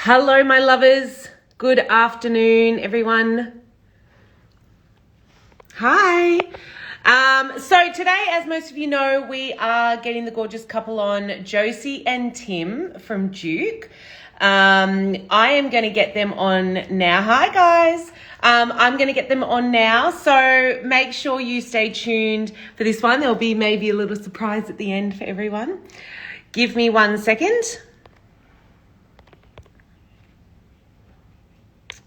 Hello, my lovers. Good afternoon, everyone. Hi. So today, as most of you know, we are getting the gorgeous couple on, Josie and Tim from Duke. I am going to get them on now. Hi, guys. I'm going to get them on now, so make sure you stay tuned for this one. There'll be maybe a little surprise at the end for everyone. Give me 1 second.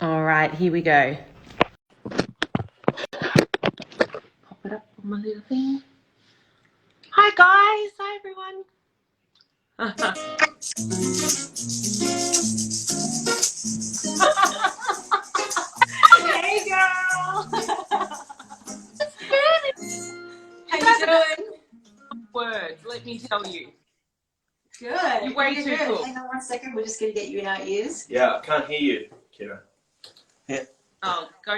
All right, here we go. Pop it up on my little thing. Hi, guys. Hi, everyone. Hey, girl. How you doing? Words, let me tell you. Good. You're way too cool. Hang on 1 second. We're just going to get you in our ears. Yeah, I can't hear you, Kira. Yeah. Oh, go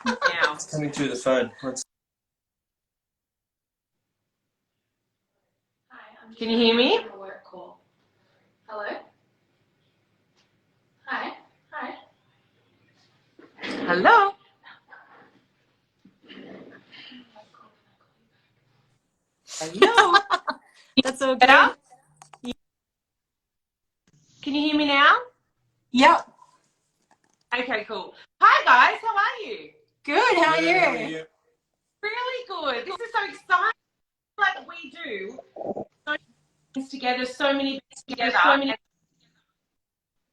now. It's coming through the phone. Hi. Can you hear me? On a work call. Hello? Hi. Hi. Hello. Hello. That's all good. Better? Can you hear me now? Yep. Okay, cool. Hi, guys. How are you? Good. How are you? Really good. This is so exciting. Like we do so many things together, so many things together. And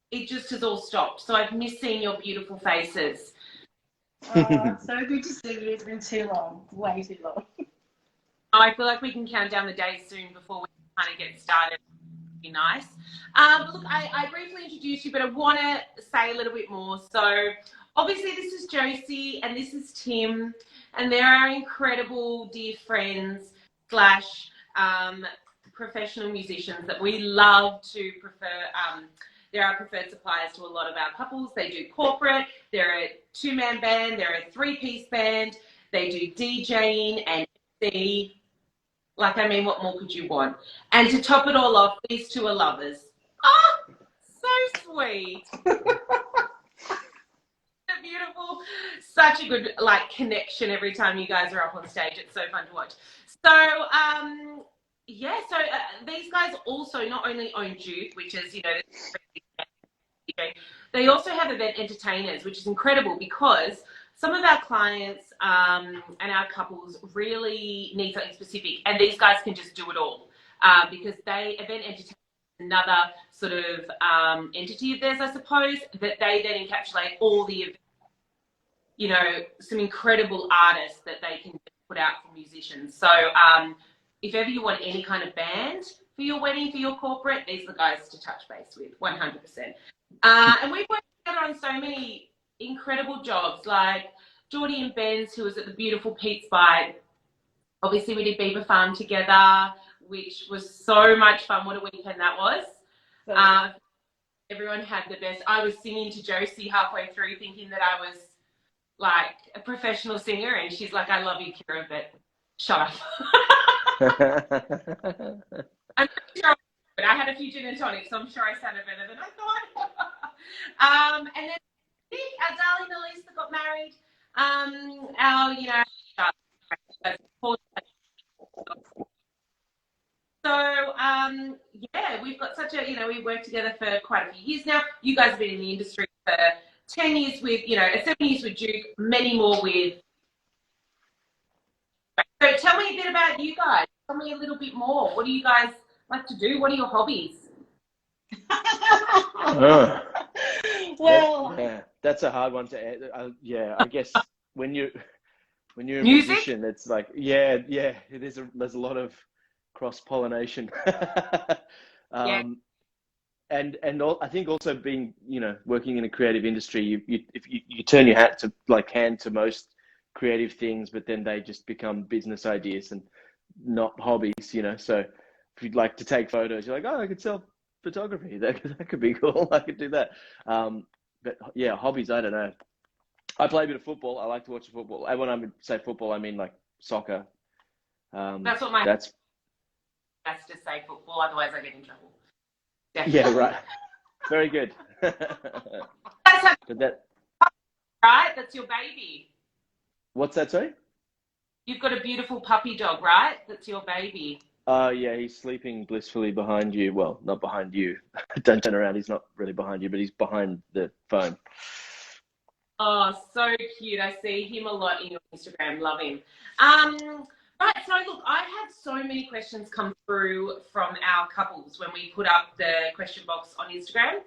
it just has all stopped. So I've missed seeing your beautiful faces. Oh, so good to see you. It's been too long. Way too long. I feel like we can count down the days soon before we kind of get started. Be nice. Look, I briefly introduced you, but I want to say a little bit more. So obviously this is Josie and this is Tim, and they're our incredible dear friends slash professional musicians that we love to prefer. They're our preferred suppliers to a lot of our couples. They do corporate, they're a two-man band, they're a three-piece band, they do DJing and MC. Like, I mean, what more could you want? And to top it all off, these two are lovers. Oh, so sweet. Beautiful. Such a good, like, connection every time you guys are up on stage. It's so fun to watch. So, yeah, so these guys also not only own Duke, which is, you know, they also have event entertainers, which is incredible because some of our clients and our couples really need something specific, and these guys can just do it all because event entertainment is another sort of entity of theirs, I suppose, that they then encapsulate all the events, you know, some incredible artists that they can put out for musicians. So if ever you want any kind of band for your wedding, for your corporate, these are the guys to touch base with, 100%. And we've worked together on so many incredible jobs, like Geordie and Ben's, who was at the beautiful Pete's Bite. Obviously, we did Beaver Farm together, which was so much fun. What a weekend that was. Everyone had the best. I was singing to Josie halfway through, thinking that I was like a professional singer, and she's like, "I love you, Kira, but shut up." I'm pretty sure I had a few gin and tonics, so I'm sure I sounded better than I thought. And then our darling Elise that got married. Our, you know, so yeah, we've got such a, you know, we've worked together for quite a few years now. You guys have been in the industry for 10 years with, you know, 7 years with Duke, many more with. So tell me a bit about you guys. Tell me a little bit more. What do you guys like to do? What are your hobbies? Well, yeah, that's a hard one to answer. Yeah, I guess when you're a Music? musician, it's like there's a lot of cross-pollination. Yeah. And I think also being, you know, working in a creative industry, if you turn your hand to most creative things, but then they just become business ideas and not hobbies, you know. So if you'd like to take photos, you're like, oh, I could sell photography. That could be cool. I could do that. But yeah, hobbies, I don't know. I play a bit of football. I like to watch football. And when I say football, I mean like soccer. That's what my has to say football, otherwise I get in trouble. Yeah, right. Very good. That's a- But that, right? That's your baby. what's that, sorry? You've got a beautiful puppy dog, right? That's your baby. Oh, yeah, he's sleeping blissfully behind you. Well, not behind you. Don't turn around. He's not really behind you, but he's behind the phone. Oh, so cute. I see him a lot in your Instagram. Love him. Right, so look, I had so many questions come through from our couples when we put up the question box on Instagram.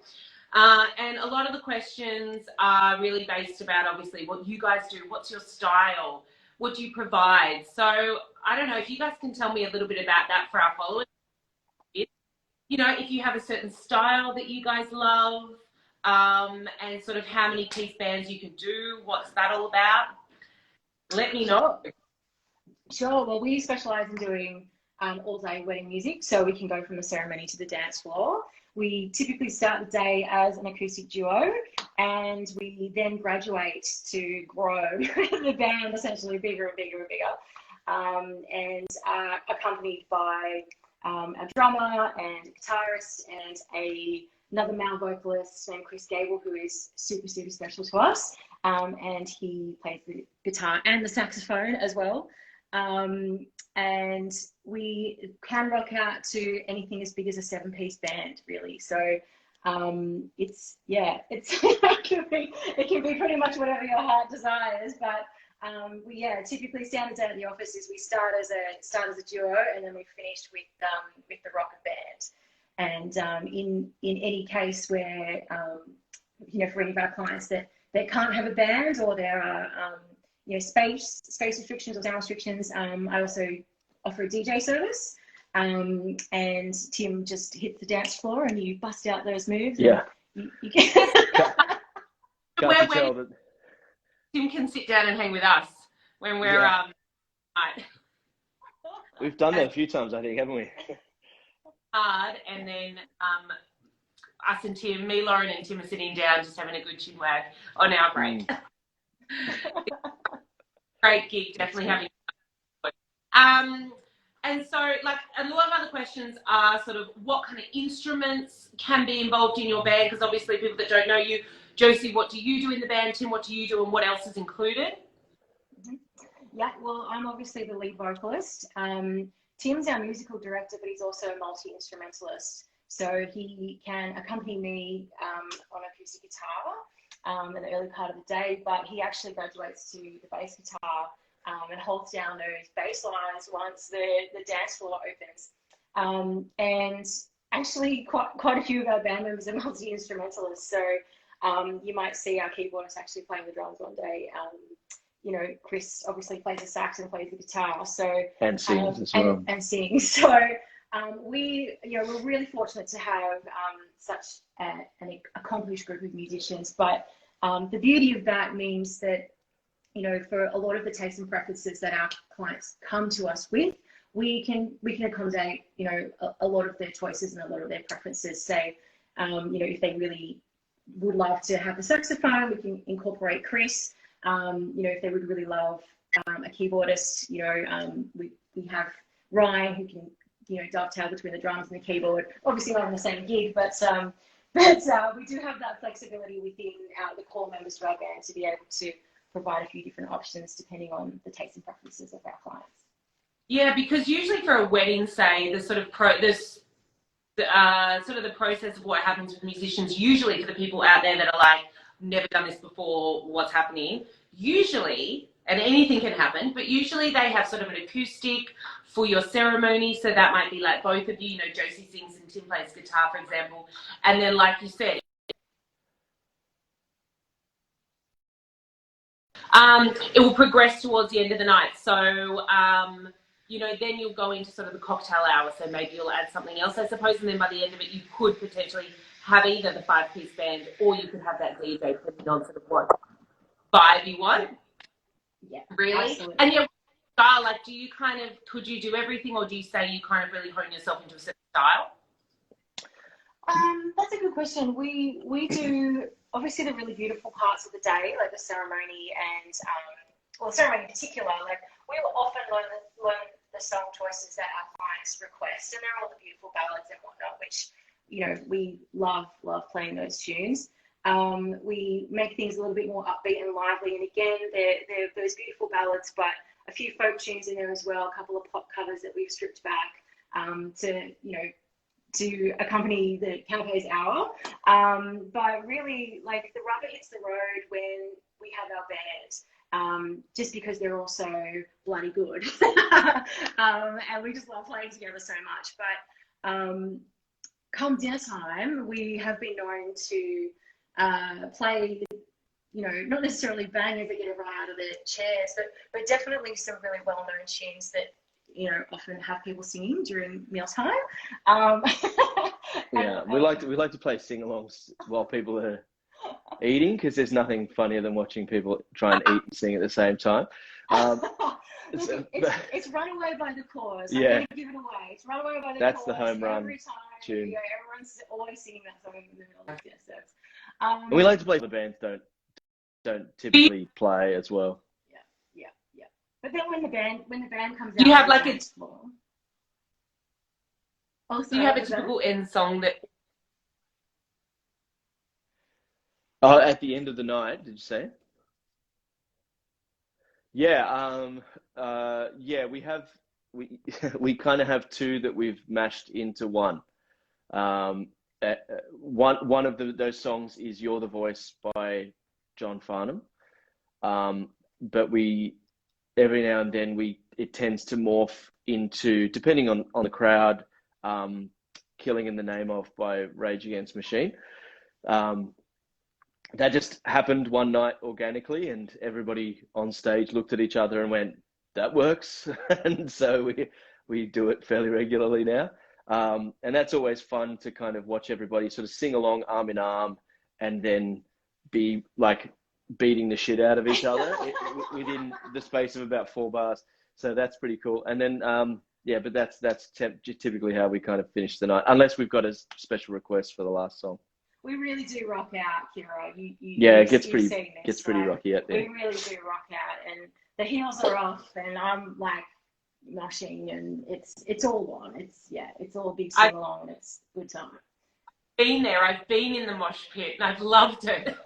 And a lot of the questions are really based about, obviously, what you guys do. What's your style? What do you provide? So I don't know if you guys can tell me a little bit about that for our followers. You know, if you have a certain style that you guys love, and sort of how many piece bands you can do. What's that all about? Let me know. Sure. Well, we specialise in doing all-day wedding music, so we can go from the ceremony to the dance floor. We typically start the day as an acoustic duo, and we then graduate to grow the band essentially bigger and bigger and bigger, and are accompanied by a drummer and a guitarist and another male vocalist named Chris Gable, who is super, super special to us. And he plays the guitar and the saxophone as well. And we can rock out to anything as big as a 7-piece band, really. So it can be pretty much whatever your heart desires. But we typically standard day at the office is we start as a duo, and then we finish with the rocker band. And in any case where for any of our clients that can't have a band, or there are space restrictions or sound restrictions, I also offer a DJ service. And Tim just hits the dance floor and you bust out those moves. Yeah. You can... Can't tell that. Tim can sit down and hang with us when we're right. We've done that a few times, I think, haven't we? Hard, and then us and Tim, me, Lauren, and Tim are sitting down, just having a good chin wag on our break. Great gig, definitely having. And so, like, a lot of other questions are sort of what kind of instruments can be involved in your band, because obviously people that don't know you, Josie, what do you do in the band? Tim, what do you do, and what else is included? Yeah, well, I'm obviously the lead vocalist. Tim's our musical director, but he's also a multi-instrumentalist. So he can accompany me on acoustic guitar in the early part of the day, but he actually graduates to the bass guitar and holds down those bass lines once the dance floor opens. And actually, quite a few of our band members are multi-instrumentalists. So you might see our keyboardist actually playing the drums one day. Chris obviously plays the sax and plays the guitar. So and sings as well. And sings. So we're really fortunate to have such an accomplished group of musicians. But the beauty of that means that, for a lot of the tastes and preferences that our clients come to us with, we can accommodate, a lot of their choices and a lot of their preferences. Say, if they really would love to have the saxophone, we can incorporate Chris. If they would really love a keyboardist, we have Ryan, who can, dovetail between the drums and the keyboard. Obviously not on the same gig, but we do have that flexibility within the core members of our band to be able to provide a few different options depending on the tastes and preferences of our clients. Yeah, because usually for a wedding, say, the sort of the process of what happens with musicians, usually for the people out there that are like, never done this before, what's happening? Usually, and anything can happen, but usually they have sort of an acoustic for your ceremony. So that might be like both of you, Josie sings and Tim plays guitar, for example. And then, like you said, it will progress towards the end of the night. So, then you'll go into sort of the cocktail hour. So maybe you'll add something else, I suppose. And then by the end of it, you could potentially have either the 5-piece band, or you could have that DJ depending on sort of what vibe you want. Yeah, really. Absolutely. And your style, like, could you do everything, or do you say you kind of really hone yourself into a certain style? That's a good question. We do obviously the really beautiful parts of the day, like the ceremony and the ceremony in particular. Like, we will often learn the song choices that our clients request, and they're all the beautiful ballads and whatnot, which we love playing those tunes. We make things a little bit more upbeat and lively, and again, they're those beautiful ballads, but a few folk tunes in there as well, a couple of pop covers that we've stripped back to accompany the Canapé's hour. But really, like, the rubber hits the road when we have our band, just because they're all so bloody good. And we just love playing together so much. But come dinner time, we have been known to play, not necessarily bangers that get everyone out of their chairs, but definitely some really well-known tunes that often have people singing during mealtime. Yeah, we like to play sing-alongs while people are eating, because there's nothing funnier than watching people try and eat and sing at the same time. It's Run Away by the Cause. I'm Yeah, going to give it away. It's Run Away by the Cause. that's the home run every time. tune. Yeah, everyone's always singing that song in the middle of the episodes. And we like to play the bands don't typically play as well. Yeah. But then when the band comes out, Do you have like a floor, do you have a typical end song that? Oh, at the end of the night, did you say? Yeah, we kind of have two that we've mashed into one. One of those songs is "You're the Voice" by John Farnham. But every now and then it tends to morph into, depending on the crowd, "Killing in the Name of" by Rage Against the Machine. That just happened one night organically, and everybody on stage looked at each other and went, "That works." And so we do it fairly regularly now. And that's always fun to kind of watch everybody sort of sing along arm in arm, and then be like beating the shit out of each other within the space of about 4 bars. So that's pretty cool. And then, but that's typically how we kind of finish the night, unless we've got a special request for the last song. We really do rock out, Kira. It gets pretty rocky out there. We really do rock out, and the heels are off, and I'm like moshing, and it's all on. It's all a big sing along, and it's good time. I've been in the mosh pit, and I've loved it.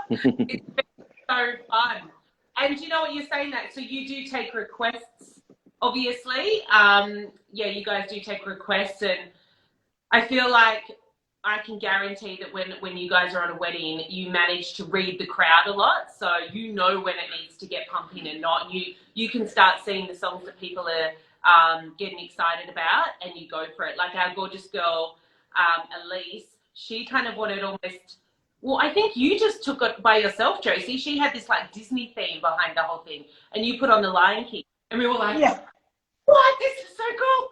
It's been so fun. And you know what, you're saying that, so you do take requests, obviously. You guys do take requests, and I feel like I can guarantee that when you guys are on a wedding, you manage to read the crowd a lot, so you know when it needs to get pumping and not. You can start seeing the songs that people are getting excited about, and you go for it. Like our gorgeous girl, Elise, she kind of wanted almost. Well, I think you just took it by yourself, Josie. She had this like Disney theme behind the whole thing, and you put on the Lion King, and we were like, yeah. "What? This is so cool!"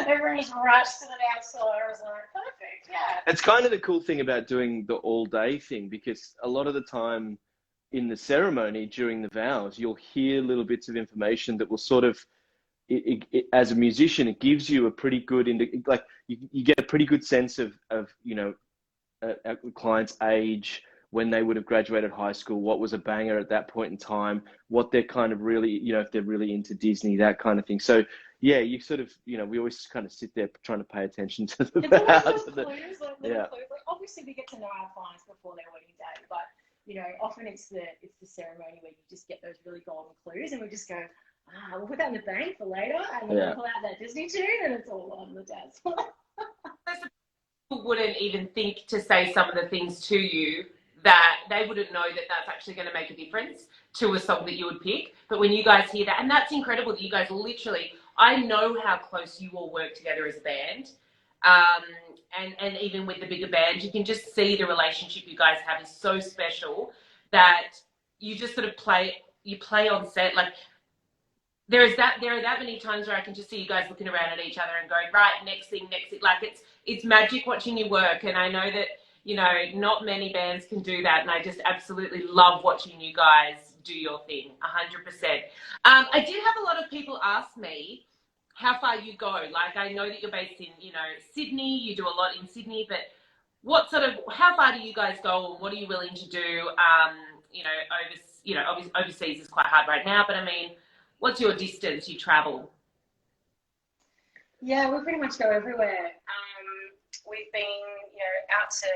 Everyone just rushed to the dance floor. I was like, perfect, yeah. It's kind of the cool thing about doing the all day thing, because a lot of the time in the ceremony during the vows, you'll hear little bits of information that will sort of, as a musician, it gives you a pretty good, you get a pretty good sense of a client's age, when they would have graduated high school, what was a banger at that point in time, what they're kind of really, if they're really into Disney, that kind of thing. So yeah, you sort of, we always kind of sit there trying to pay attention to the vows. Clues. Like, obviously we get to know our clients before their wedding day, but often it's the ceremony where you just get those really golden clues, and we just go, we'll put that in the bank for later, and then we'll pull out that Disney tune, and it's all on the dance floor. People wouldn't even think to say some of the things to you that they wouldn't know that that's actually going to make a difference to a song that you would pick. But when you guys hear that, and that's incredible that you guys literally, I know how close you all work together as a band. And even with the bigger band, you can just see the relationship you guys have is so special that you just sort of play on set. Like there are that many times where I can just see you guys looking around at each other and going, right, next thing. Like it's magic watching you work. And I know that, not many bands can do that. And I just absolutely love watching you guys do your thing, 100%. I did have a lot of people ask me how far you go. Like, I know that you're based in, Sydney. You do a lot in Sydney, but how far do you guys go, and what are you willing to do? Overseas is quite hard right now, but I mean, what's your distance you travel? Yeah, we pretty much go everywhere. we've been, you know, out to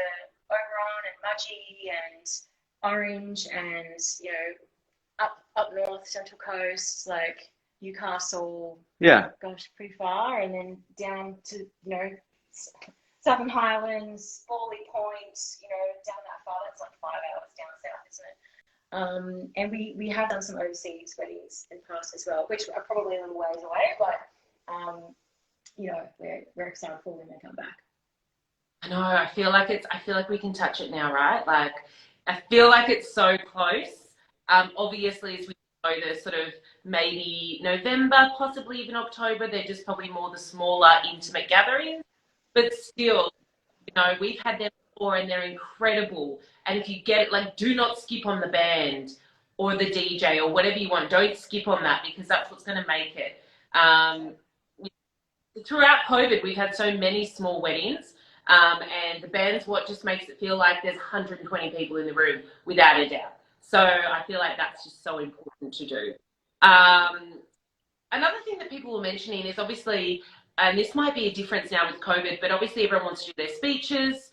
Oberon and Mudgee and Orange and, you know, up north, Central Coast, like Newcastle. Yeah. Gosh, pretty far, and then down to, you know, Southern Highlands, Morley Point, you know, down that far. That's like 5 hours down south, isn't it? And we have done some overseas weddings in the past as well, which are probably a little ways away, but you know, we're excited for when they come back. I know. I feel like we can touch it now, right? Like, I feel like it's so close. Obviously, as we know, there's sort of maybe November, possibly even October. They're just probably more the smaller, intimate gatherings. But still, you know, we've had them before and they're incredible. And if you get it, like, do not skip on the band or the DJ or whatever you want. Don't skip on that, because that's what's going to make it. Throughout COVID, we've had so many small weddings, and the band's what just makes it feel like there's 120 people in the room, without a doubt. So I feel like that's just so important to do. Another thing that people were mentioning is obviously, and this might be a difference now with COVID, but obviously everyone wants to do their speeches.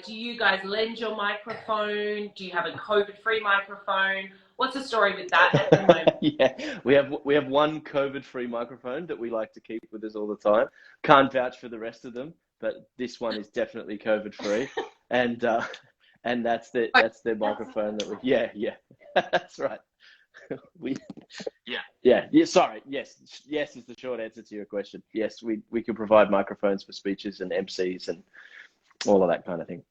Do you guys lend your microphone? Do you have a COVID-free microphone? What's the story with that at the moment? Yeah, we have one COVID-free microphone that we like to keep with us all the time. Can't vouch for the rest of them, but this one is definitely COVID-free, and that's the microphone that we. Yeah, that's right. Sorry, yes is the short answer to your question. Yes, we can provide microphones for speeches and MCs and all of that kind of thing.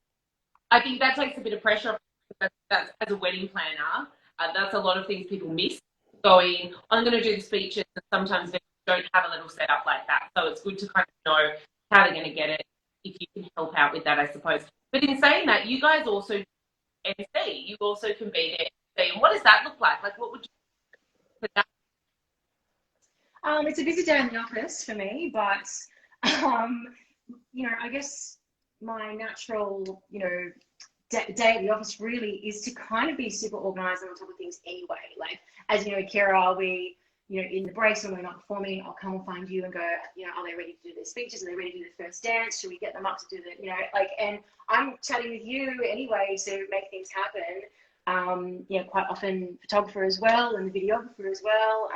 I think that takes a bit of pressure off. That's, as a wedding planner, that's a lot of things people miss. Going, I'm going to do the speeches, and sometimes they don't have a little setup like that. So it's good to kind of know how they're going to get it, if you can help out with that, I suppose. But in saying that, you guys also do MC. You also can be there. And what does that look like? Like, what would you put that? It's a busy day in the office for me, but you know, I guess my natural, you know, day at the office really is to kind of be super organized and on top of things anyway. Like, as you know, Kira, we, you know, in the breaks when we're not performing, I'll come and find you and go, you know, are they ready to do their speeches? Are they ready to do the first dance? Should we get them up to do the, you know, like, and I'm chatting with you anyway to make things happen. You know, quite often photographer as well, and the videographer as well,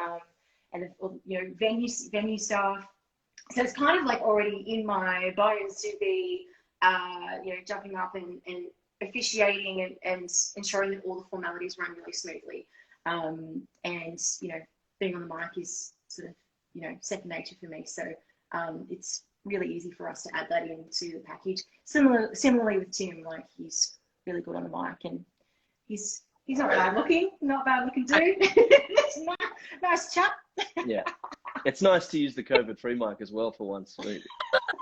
and the, you know, venue staff. So it's kind of like already in my bones to be, you know, jumping up and officiating and ensuring that all the formalities run really smoothly. And, you know, being on the mic is sort of, you know, second nature for me. So it's really easy for us to add that into the package. Similarly with Tim, like, he's really good on the mic, and he's not bad looking dude. nice chap. Yeah. It's nice to use the COVID-free mic as well for once.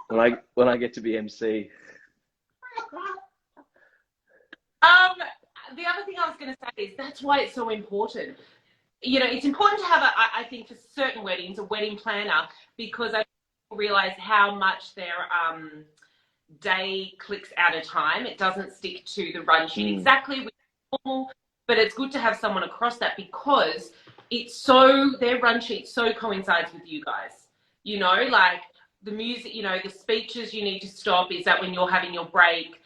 When I get to be MC. The other thing I was going to say is that's why it's so important. You know, it's important to have I think for certain weddings, a wedding planner, because I realize how much their day clicks at a time. It doesn't stick to the run sheet exactly with normal, but it's good to have someone across that, because their run sheet so coincides with you guys. You know, like the music, you know, the speeches you need to stop is that when you're having your break,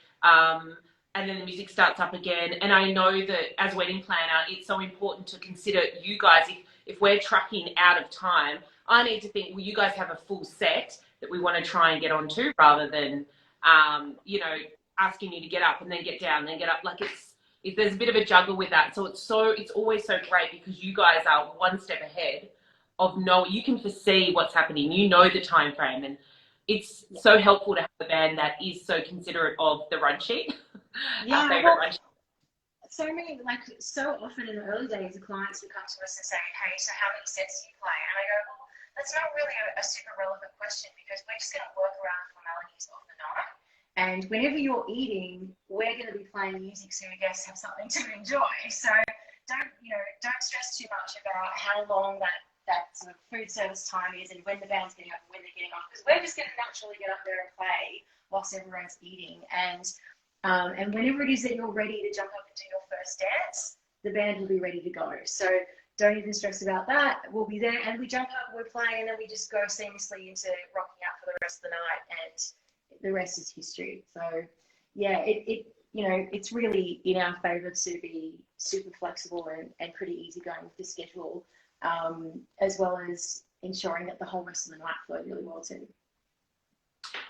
and then the music starts up again. And I know that as wedding planner, it's so important to consider you guys. If we're trucking out of time, I need to think, well, you guys have a full set that we want to try and get onto, rather than, you know, asking you to get up and then get down, then get up. Like, there's a bit of a juggle with that. So it's always so great, because you guys are one step ahead of you can foresee what's happening. You know the time frame, and it's so helpful to have a band that is so considerate of the run sheet. Yeah, Our favorite run sheet. So often in the early days, the clients would come to us and say, hey, so how many sets do you play? And I go, well, that's not really a super relevant question, because we're just going to work around the formalities of the night. And whenever you're eating, we're going to be playing music so your guests have something to enjoy. So don't stress too much about how long that sort of food service time is, and when the band's getting up and when they're getting off, because we're just going to naturally get up there and play whilst everyone's eating. And whenever it is that you're ready to jump up and do your first dance, the band will be ready to go. So don't even stress about that. We'll be there, and we jump up, we're playing, and then we just go seamlessly into rocking out for the rest of the night. And the rest is history. So yeah, it's really in our favour to be super flexible and pretty easygoing with the schedule, as well as ensuring that the whole rest of the night flowed really well too.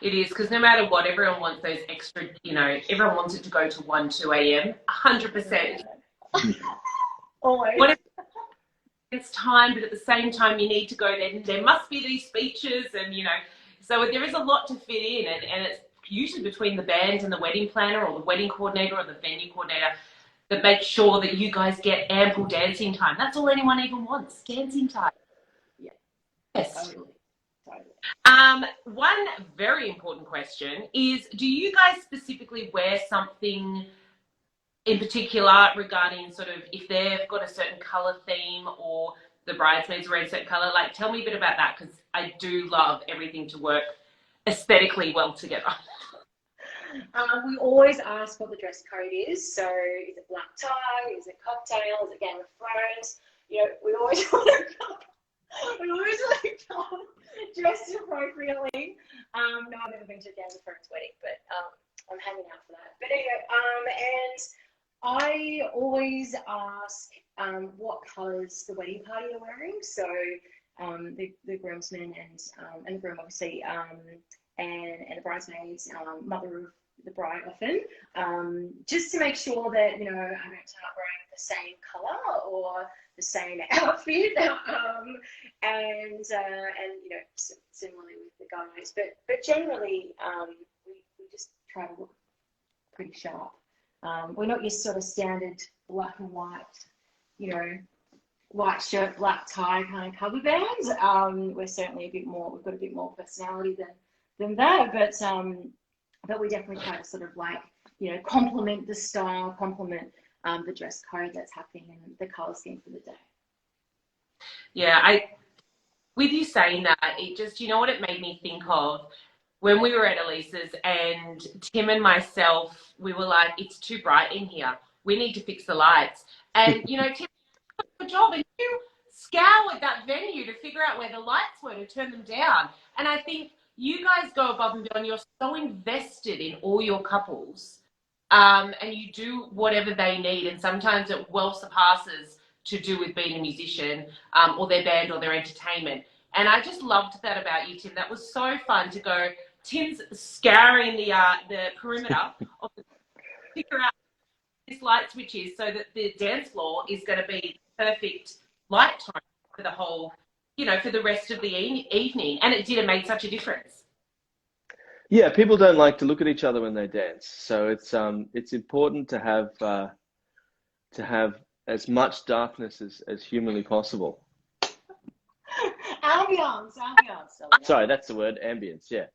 It is, because no matter what, everyone wants those extra, everyone wants it to go to 1, 2 a.m. 100%. Always. What if it's time, but at the same time you need to go there. There must be these speeches and, so there is a lot to fit in, and it's usually between the band and the wedding planner or the wedding coordinator or the venue coordinator that make sure that you guys get ample dancing time. That's all anyone even wants, dancing time. Yeah. Yes. Totally. One very important question is, do you guys specifically wear something in particular regarding sort of if they've got a certain colour theme or the bridesmaids wear a certain colour? Like, tell me a bit about that, because I do love everything to work aesthetically well together. We always ask what the dress code is. So is it black tie? Is it cocktail? Is it Game of Thrones? We always want to come dressed appropriately. No, I've never been to a Game of Thrones wedding, but I'm hanging out for that. But anyway, and I always ask what colours the wedding party are wearing. So the groomsmen and the groom obviously, and the bridesmaids, mother of the bride often, just to make sure that I don't turn up wearing the same colour or the same outfit, and similarly with the guys. But generally, we just try to look pretty sharp. We're not your sort of standard black and white, white shirt, black tie kind of cover bands. We're certainly we've got a bit more personality than that, but we definitely try to sort of complement the style, complement the dress code that's happening and the colour scheme for the day. Yeah, with you saying that, it just, what it made me think of? When we were at Elisa's and Tim and myself, we were like, it's too bright in here. We need to fix the lights. And, Tim did a good job, and you scoured that venue to figure out where the lights were to turn them down. And I think you guys go above and beyond. You're so invested in all your couples, and you do whatever they need. And sometimes it well surpasses to do with being a musician, or their band or their entertainment. And I just loved that about you, Tim. That was so fun to go. Tim's scouring the perimeter of figure out this light switch is so that the dance floor is going to be perfect light time for the whole, for the rest of the evening. And it did. It made such a difference. Yeah, people don't like to look at each other when they dance, so it's important to have as much darkness as humanly possible. Ambience. Sorry, that's the word, ambience. Yeah,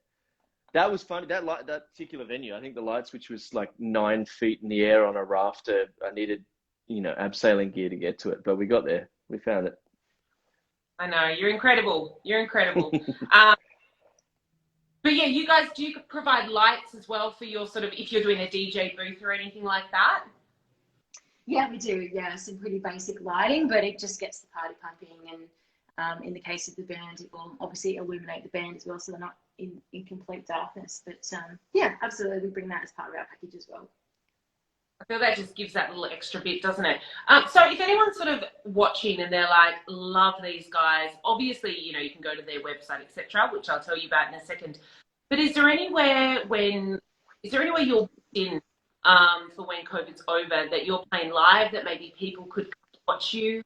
that was funny. That particular venue, I think the light switch was like 9 feet in the air on a rafter. I needed, abseiling gear to get to it, but we got there. We found it. I know, you're incredible. But yeah, you guys, do you provide lights as well for your sort of, if you're doing a DJ booth or anything like that? Yeah, we do. Yeah, some pretty basic lighting, but it just gets the party pumping. And in the case of the band, it will obviously illuminate the band as well, so they're not in complete darkness. But yeah, absolutely, we bring that as part of our package as well. I feel that just gives that little extra bit, doesn't it? So if anyone's sort of watching and they're like, love these guys, obviously, you can go to their website, etc., which I'll tell you about in a second. But is there anywhere you're in for when COVID's over that you're playing live that maybe people could watch you,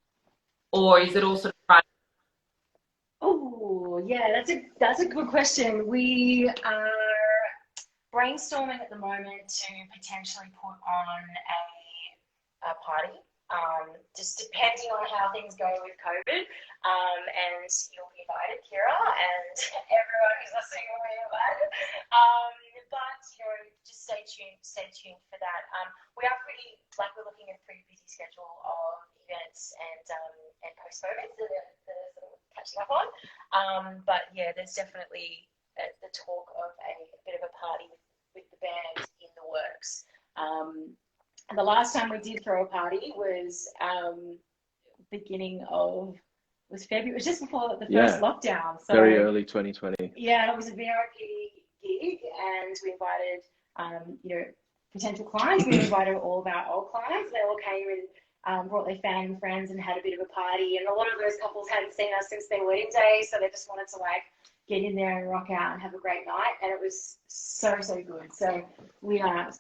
or is it all sort of private? Oh, yeah, that's a good question. We are brainstorming at the moment to potentially put on a party, just depending on how things go with COVID. And you'll be invited, Kira, and everyone who's listening will be invited. But just stay tuned for that. We are we're looking at a pretty busy schedule of events and post-COVID that are sort of catching up on. But yeah, there's definitely the talk of a bit of a party with the band in the works. And the last time we did throw a party was February. It was just before the first lockdown. So very early 2020. Yeah, it was a VIP gig big, and we invited, potential clients. We invited all of our old clients. They all came and brought their family and friends and had a bit of a party. And a lot of those couples hadn't seen us since their wedding day, so they just wanted to get in there and rock out and have a great night. And it was so good. So we are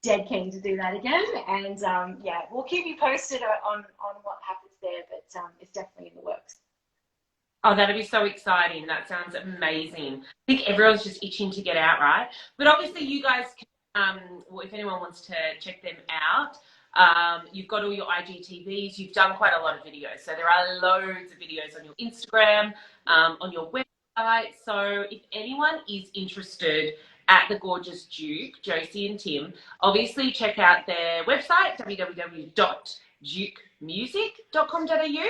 dead keen to do that again. And we'll keep you posted on what happens there, but it's definitely in the works. Oh, that'd be so exciting. That sounds amazing. I think everyone's just itching to get out, right? But obviously you guys can, if anyone wants to check them out, you've got all your IGTVs. You've done quite a lot of videos. So there are loads of videos on your Instagram, on your website. So if anyone is interested at the Gorgeous Duke, Josie and Tim, obviously check out their website, www.dukemusic.com.au.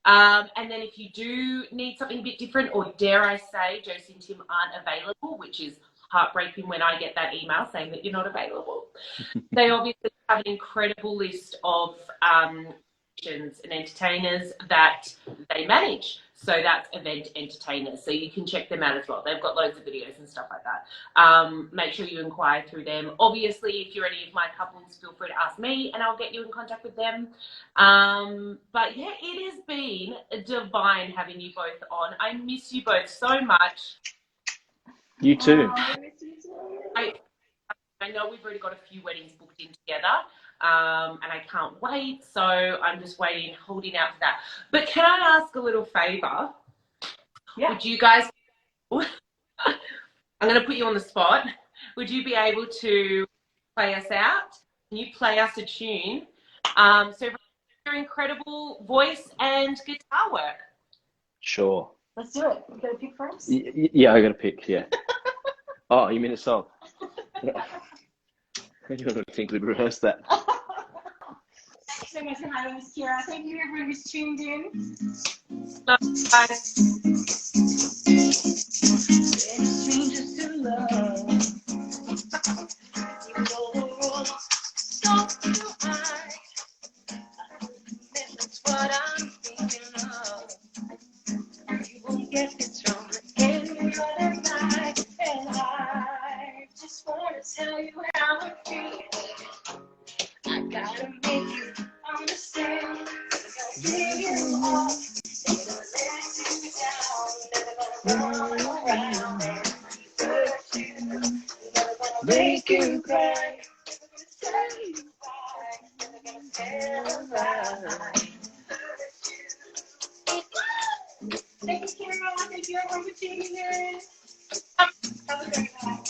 And then if you do need something a bit different, or dare I say, Josie and Tim aren't available, which is heartbreaking when I get that email saying that you're not available. They obviously have an incredible list of musicians and entertainers that they manage. So that's event entertainers. So you can check them out as well. They've got loads of videos and stuff like that. Make sure you inquire through them. Obviously, if you're any of my couples, feel free to ask me and I'll get you in contact with them. But yeah, it has been divine having you both on. I miss you both so much. You too. I know we've already got a few weddings booked in together. And I can't wait, so I'm just waiting, holding out for that. But can I ask a little favour? Yeah. Would you guys, I'm going to put you on the spot. Would you be able to play us out? Can you play us a tune? So your incredible voice and guitar work. Sure. Let's do it. You got a pick for us? Yeah, I got a pick, yeah. Oh, you mean a song? You got to think we'd rehearse that. Thanks so much for having us, Kira. Thank you, everyone who's tuned in. Love you guys. Strangers to love. You know the rules, don't you hide. That's what I'm thinking of. You won't get this wrong again, you're other night. And I just want to tell you how I feel. I gotta make you understand. Never gonna give you up. Never gonna let you down. Never gonna run around and hurt you. Never gonna make you cry. Never gonna tell you why. Never gonna tell a lie. Thank you, Kira. Thank you, everyone, for tuning in. Have a great night.